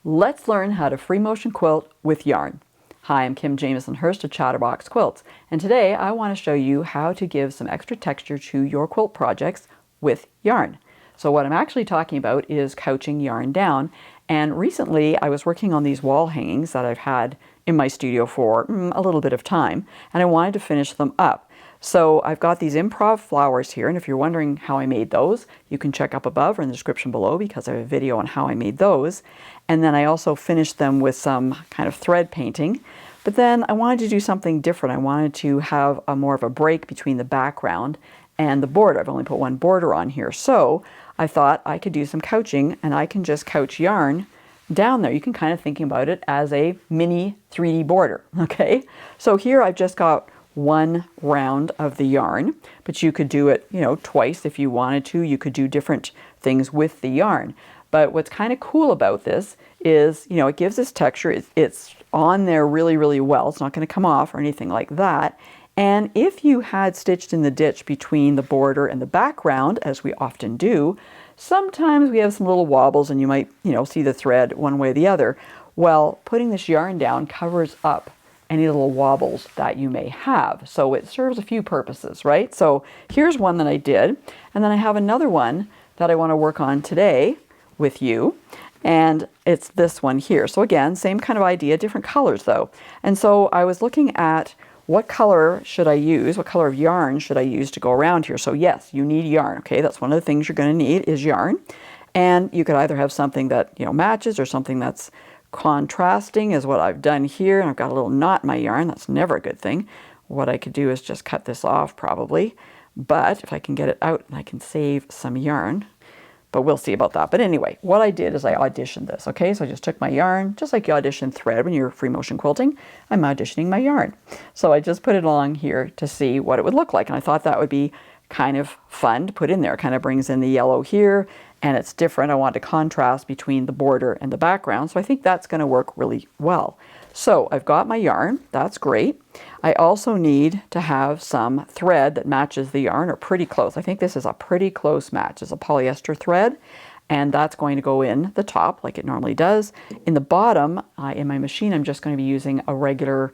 Let's learn how to free motion quilt with yarn. Hi, I'm Jamieson-Hirst of Chatterbox Quilts, and today I want to show you how to give some extra texture to your quilt projects with yarn. So what I'm actually talking about is couching yarn down, and recently I was working on these wall hangings that I've had in my studio for a little bit of time, and I wanted to finish them up. So I've got these improv flowers here, and if you're wondering how I made those, you can check up above or in the description below because I have a video on how I made those. And then I also finished them with some kind of thread painting. But then I wanted to do something different. I wanted to have more of a break between the background and the border. I've only put one border on here. So I thought I could do some couching, and I can just couch yarn down there. You can kind of think about it as a mini 3D border, okay? So here I've just got one round of the yarn, but you could do it, twice if you wanted to. You could do different things with the yarn. But what's kind of cool about this is, it gives this texture. It's on there really, really well. It's not going to come off or anything like that. And if you had stitched in the ditch between the border and the background, as we often do, sometimes we have some little wobbles and you might, see the thread one way or the other. Well, putting this yarn down covers up any little wobbles that you may have. So it serves a few purposes, right? So here's one that I did, and then I have another one that I want to work on today with you, and it's this one here. So again, same kind of idea, different colors though. And so I was looking at what color should I use, what color of yarn should I use to go around here. So yes, you need yarn, okay? That's one of the things you're going to need is yarn. And you could either have something that, matches or something that's contrasting is what I've done here, and I've got a little knot in my yarn. That's never a good thing. What I could do is just cut this off probably, but if I can get it out, I can save some yarn, but we'll see about that. But anyway, what I did is I auditioned this, okay? So I just took my yarn, just like you audition thread when you're free motion quilting, I'm auditioning my yarn. So I just put it along here to see what it would look like, and I thought that would be kind of fun to put in there. It kind of brings in the yellow here, and it's different. I want to contrast between the border and the background, so I think that's going to work really well. So I've got my yarn, that's great. I also need to have some thread that matches the yarn, or pretty close. I think this is a pretty close match. It's a polyester thread, and that's going to go in the top like it normally does. In the bottom, in my machine, I'm just going to be using a regular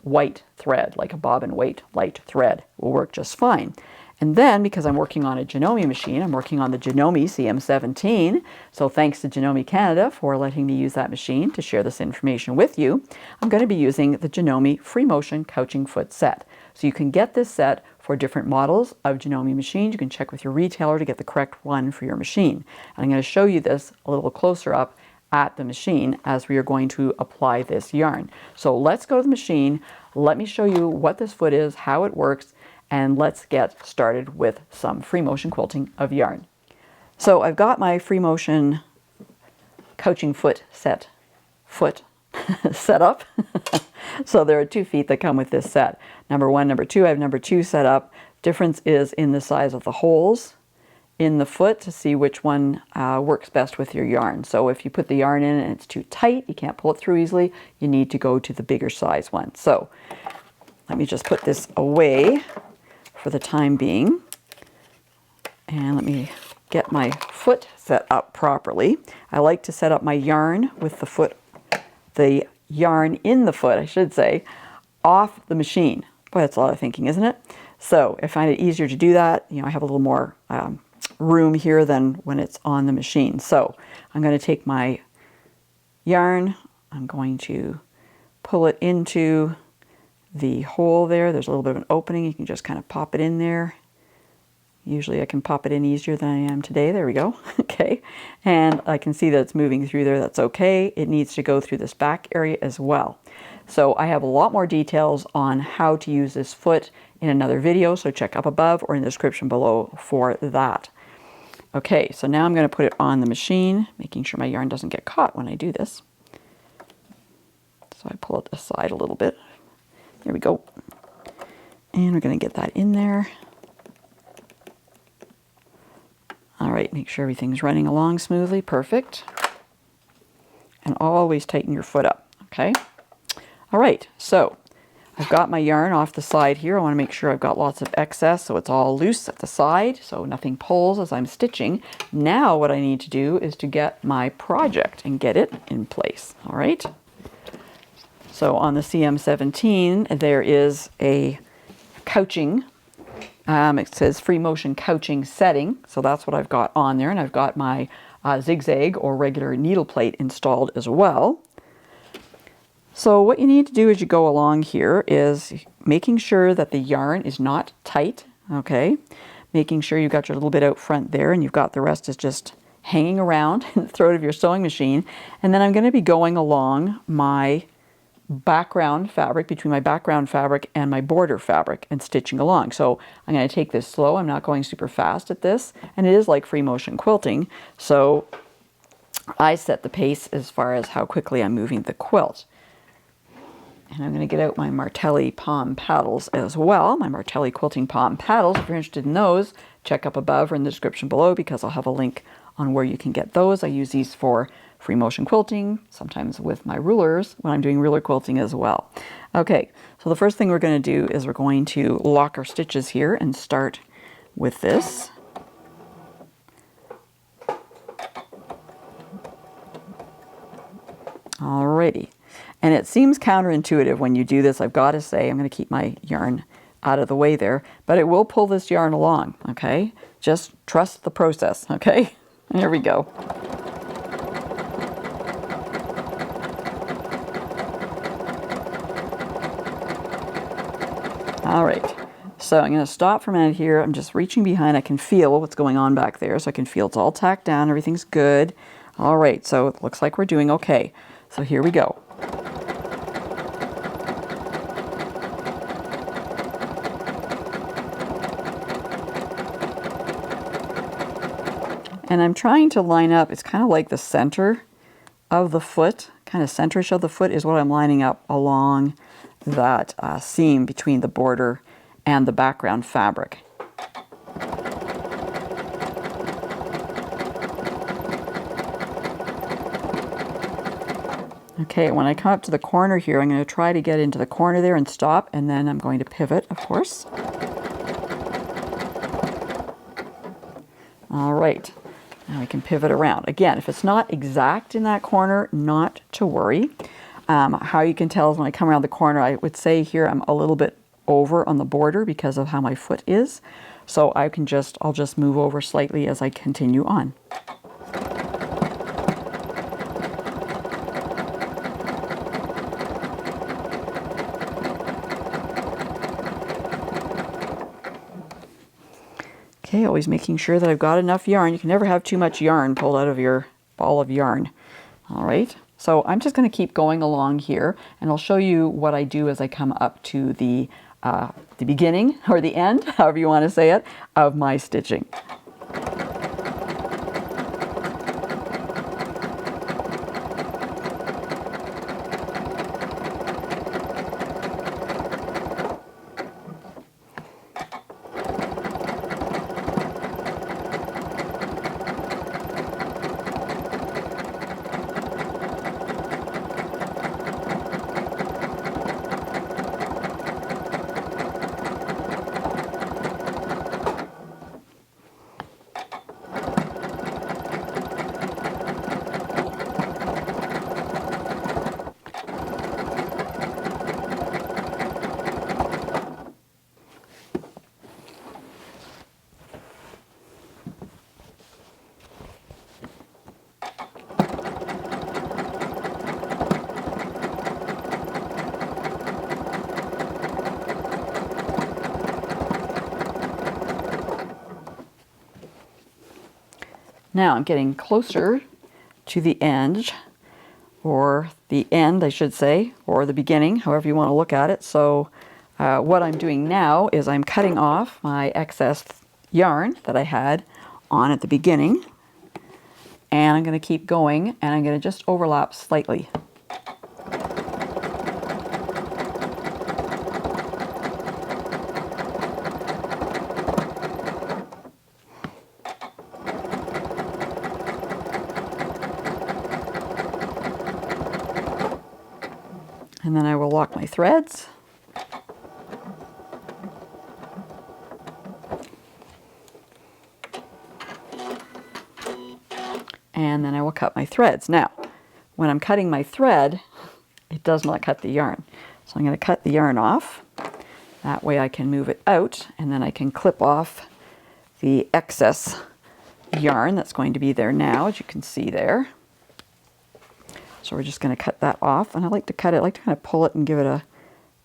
white thread, like a bobbin weight light thread. Will work just fine. And then, because I'm working on a Janome machine, I'm working on the Janome CM17, so thanks to Janome Canada for letting me use that machine to share this information with you, I'm going to be using the Janome Free Motion Couching Foot Set. So you can get this set for different models of Janome machines. You can check with your retailer to get the correct one for your machine. And I'm going to show you this a little closer up at the machine as we are going to apply this yarn. So let's go to the machine. Let me show you what this foot is, how it works, and let's get started with some free motion quilting of yarn. So I've got my free motion couching foot set up. So there are 2 feet that come with this set. Number 1, number 2, I have number 2 set up. Difference is in the size of the holes in the foot to see which one works best with your yarn. So if you put the yarn in and it's too tight, you can't pull it through easily, you need to go to the bigger size one. So let me just put this away for the time being, and let me get my foot set up properly. I like to set up my yarn with the yarn in the foot, I should say, off the machine. Boy, that's a lot of thinking, isn't it? So I find it easier to do that. I have a little more room here than when it's on the machine. So I'm going to take my yarn, I'm going to pull it into the hole there. There's a little bit of an opening. You can just kind of pop it in there. Usually I can pop it in easier than I am today. There we go. Okay. And I can see that it's moving through there. That's okay. It needs to go through this back area as well. So I have a lot more details on how to use this foot in another video, so check up above or in the description below for that. Okay, so now I'm going to put it on the machine, making sure my yarn doesn't get caught when I do this. So I pull it aside a little bit. There we go. And we're going to get that in there. All right, make sure everything's running along smoothly. Perfect. And always tighten your foot up, okay? All right, so I've got my yarn off the side here. I want to make sure I've got lots of excess so it's all loose at the side so nothing pulls as I'm stitching. Now what I need to do is to get my project and get it in place. All right. So on the CM17 there is a couching. It says Freeotion couching setting. So that's what I've got on there, and I've got my zigzag or regular needle plate installed as well. So what you need to do as you go along here is making sure that the yarn is not tight, okay? Making sure you've got your little bit out front there and you've got the rest is just hanging around in the throat of your sewing machine. And then I'm going to be going along my background fabric, between my background fabric and my border fabric, and stitching along. So I'm going to take this slow. I'm not going super fast at this, and it is like Freeotion quilting. So I set the pace as far as how quickly I'm moving the quilt. And I'm going to get out my Martelli palm paddles as well, my Martelli quilting palm paddles. If you're interested in those, check up above or in the description below because I'll have a link on where you can get those. I use these for Freeotion quilting, sometimes with my rulers when I'm doing ruler quilting as well. Okay, so the first thing we're going to do is we're going to lock our stitches here and start with this. Alrighty. And it seems counterintuitive when you do this, I've got to say. I'm going to keep my yarn out of the way there, but it will pull this yarn along, okay? Just trust the process, okay? And here we go. All right, so I'm going to stop for a minute here. I'm just reaching behind. I can feel what's going on back there, so I can feel it's all tacked down. Everything's good. All right, so it looks like we're doing okay. So here we go. And I'm trying to line up, it's kind of like the center of the foot, kind of centrish of the foot is what I'm lining up along that seam between the border and the background fabric. Okay, when I come up to the corner here, I'm going to try to get into the corner there and stop, and then I'm going to pivot, of course. All right. Now I can pivot around. Again, if it's not exact in that corner, not to worry. How you can tell is when I come around the corner, I would say here I'm a little bit over on the border because of how my foot is. So I'll just move over slightly as I continue on. Okay, always making sure that I've got enough yarn. You can never have too much yarn pulled out of your ball of yarn. All right, so I'm just going to keep going along here, and I'll show you what I do as I come up to the beginning, or the end, however you want to say it, of my stitching. Now I'm getting closer to the edge, or the end I should say, or the beginning, however you want to look at it. So what I'm doing now is I'm cutting off my excess yarn that I had on at the beginning, and I'm going to keep going, and I'm going to just overlap slightly. And then I will lock my threads and then I will cut my threads. Now, when I'm cutting my thread, it does not cut the yarn. So I'm going to cut the yarn off. That way I can move it out, and then I can clip off the excess yarn that's going to be there now, as you can see there. So we're just going to cut that off, and I like to cut it, I like to kind of pull it and give it a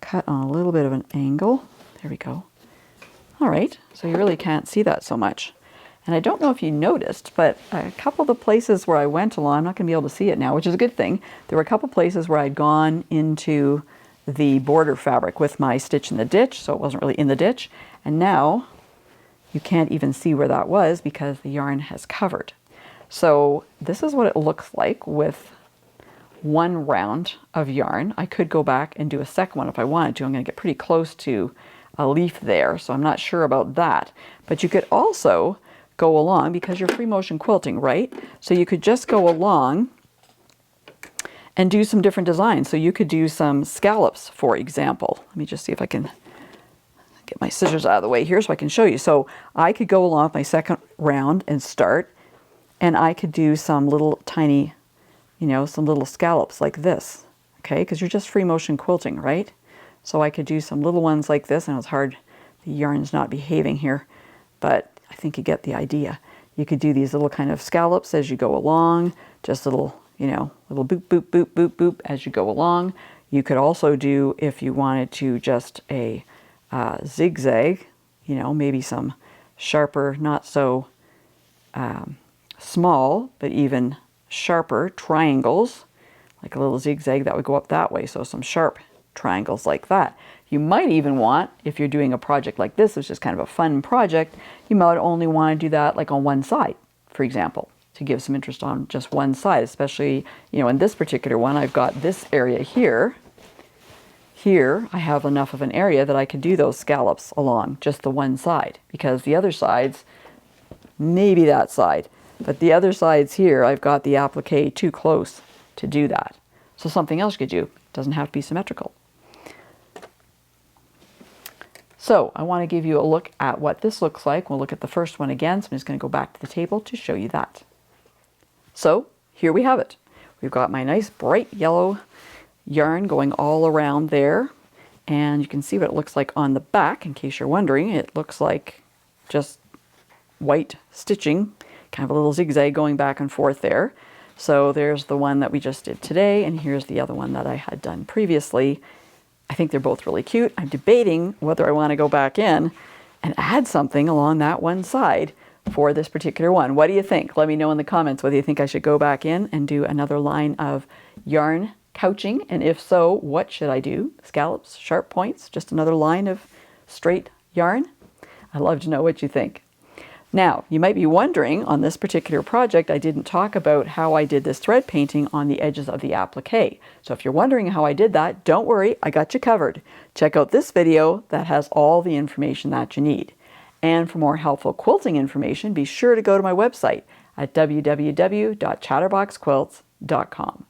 cut on a little bit of an angle. There we go. All right, so you really can't see that so much. And I don't know if you noticed, but a couple of the places where I went along, I'm not going to be able to see it now, which is a good thing. There were a couple places where I'd gone into the border fabric with my stitch in the ditch, so it wasn't really in the ditch. And now you can't even see where that was because the yarn has covered. So this is what it looks like with one round of yarn. I could go back and do a second one if I wanted to. I'm going to get pretty close to a leaf there, so I'm not sure about that. But you could also go along, because you're free motion quilting, right? So you could just go along and do some different designs. So you could do some scallops, for example. Let me just see if I can get my scissors out of the way here so I can show you. So I could go along with my second round and start, and I could do some little tiny, you know, some little scallops like this, okay? Because you're just free motion quilting, right? So I could do some little ones like this, and it's hard, the yarn's not behaving here, but I think you get the idea. You could do these little kind of scallops as you go along, just little, you know, little boop, boop, boop, boop, boop as you go along. You could also do, if you wanted to, just a zigzag, you know, maybe some sharper, not so small, but even sharper triangles, like a little zigzag that would go up that way. So some sharp triangles like that. You might even want, if you're doing a project like this, it's just kind of a fun project, you might only want to do that like on one side, for example, to give some interest on just one side, especially, you know, in this particular one, I've got this area here. Here, I have enough of an area that I could do those scallops along just the one side, because the other sides, maybe that side, but the other sides here, I've got the applique too close to do that. So something else you could do. It doesn't have to be symmetrical. So I want to give you a look at what this looks like. We'll look at the first one again, so I'm just going to go back to the table to show you that. So here we have it. We've got my nice bright yellow yarn going all around there, and you can see what it looks like on the back. In case you're wondering, it looks like just white stitching, kind of a little zigzag going back and forth there. So there's the one that we just did today, and here's the other one that I had done previously. I think they're both really cute. I'm debating whether I want to go back in and add something along that one side for this particular one. What do you think? Let me know in the comments whether you think I should go back in and do another line of yarn couching, and if so, what should I do? Scallops, sharp points, just another line of straight yarn? I'd love to know what you think. Now, you might be wondering, on this particular project, I didn't talk about how I did this thread painting on the edges of the applique. So if you're wondering how I did that, don't worry, I got you covered. Check out this video that has all the information that you need. And for more helpful quilting information, be sure to go to my website at www.chatterboxquilts.com.